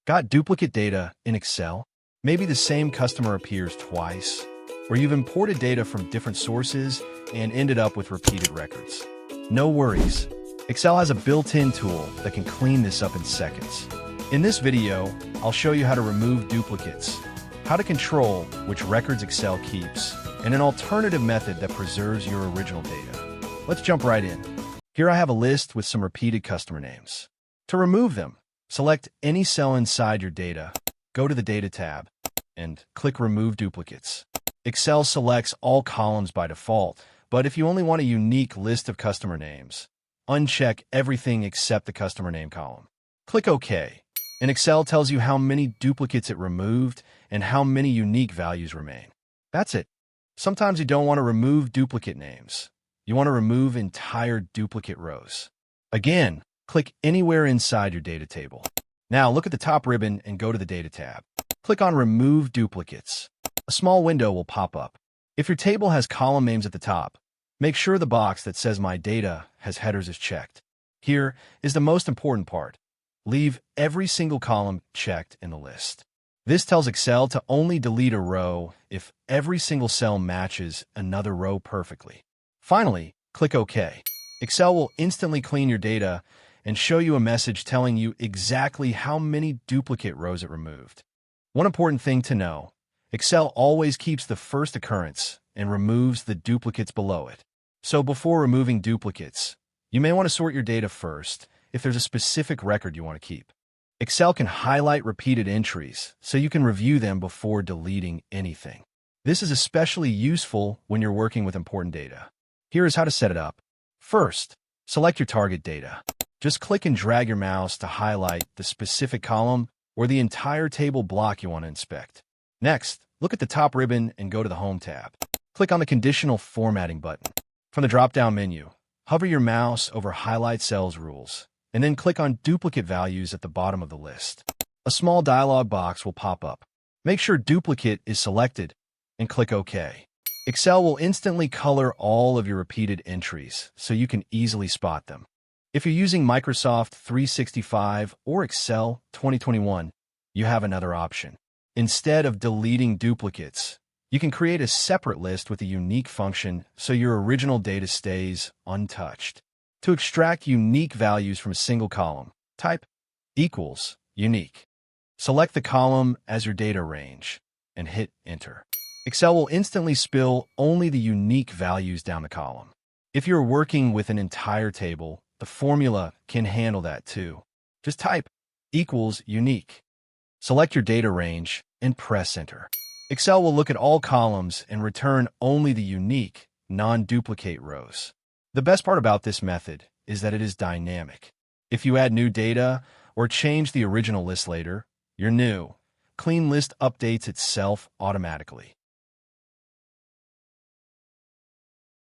Got duplicate data in Excel? Maybe the same customer appears twice, or you've imported data from different sources and ended up with repeated records. No worries. Excel has a built-in tool that can clean this up in seconds. In this video, I'll show you how to remove duplicates, how to control which records Excel keeps, and an alternative method that preserves your original data. Let's jump right in. Here I have a list with some repeated customer names. To remove them, select any cell inside your data, go to the Data tab, and click Remove Duplicates. Excel selects all columns by default, but if you only want a unique list of customer names, uncheck everything except the customer name column. Click OK, and Excel tells you how many duplicates it removed and how many unique values remain. That's it. Sometimes you don't want to remove duplicate names. You want to remove entire duplicate rows. Again, click anywhere inside your data table. Now look at the top ribbon and go to the Data tab. Click on Remove Duplicates. A small window will pop up. If your table has column names at the top, make sure the box that says My Data has headers is checked. Here is the most important part. Leave every single column checked in the list. This tells Excel to only delete a row if every single cell matches another row perfectly. Finally, click OK. Excel will instantly clean your data and show you a message telling you exactly how many duplicate rows it removed. One important thing to know, Excel always keeps the first occurrence and removes the duplicates below it. So before removing duplicates, you may want to sort your data first if there's a specific record you want to keep. Excel can highlight repeated entries so you can review them before deleting anything. This is especially useful when you're working with important data. Here is how to set it up. First, select your target data. Just click and drag your mouse to highlight the specific column or the entire table block you want to inspect. Next, look at the top ribbon and go to the Home tab. Click on the Conditional Formatting button. From the drop-down menu, hover your mouse over Highlight Cells Rules, and then click on Duplicate Values at the bottom of the list. A small dialog box will pop up. Make sure Duplicate is selected and click OK. Excel will instantly color all of your repeated entries so you can easily spot them. If you're using Microsoft 365 or Excel 2021, you have another option. Instead of deleting duplicates, you can create a separate list with a unique function so your original data stays untouched. To extract unique values from a single column, type equals unique. Select the column as your data range and hit Enter. Excel will instantly spill only the unique values down the column. If you're working with an entire table, the formula can handle that too. Just type equals unique. Select your data range and press Enter. Excel will look at all columns and return only the unique, non-duplicate rows. The best part about this method is that it is dynamic. If you add new data or change the original list later, your new, clean list updates itself automatically.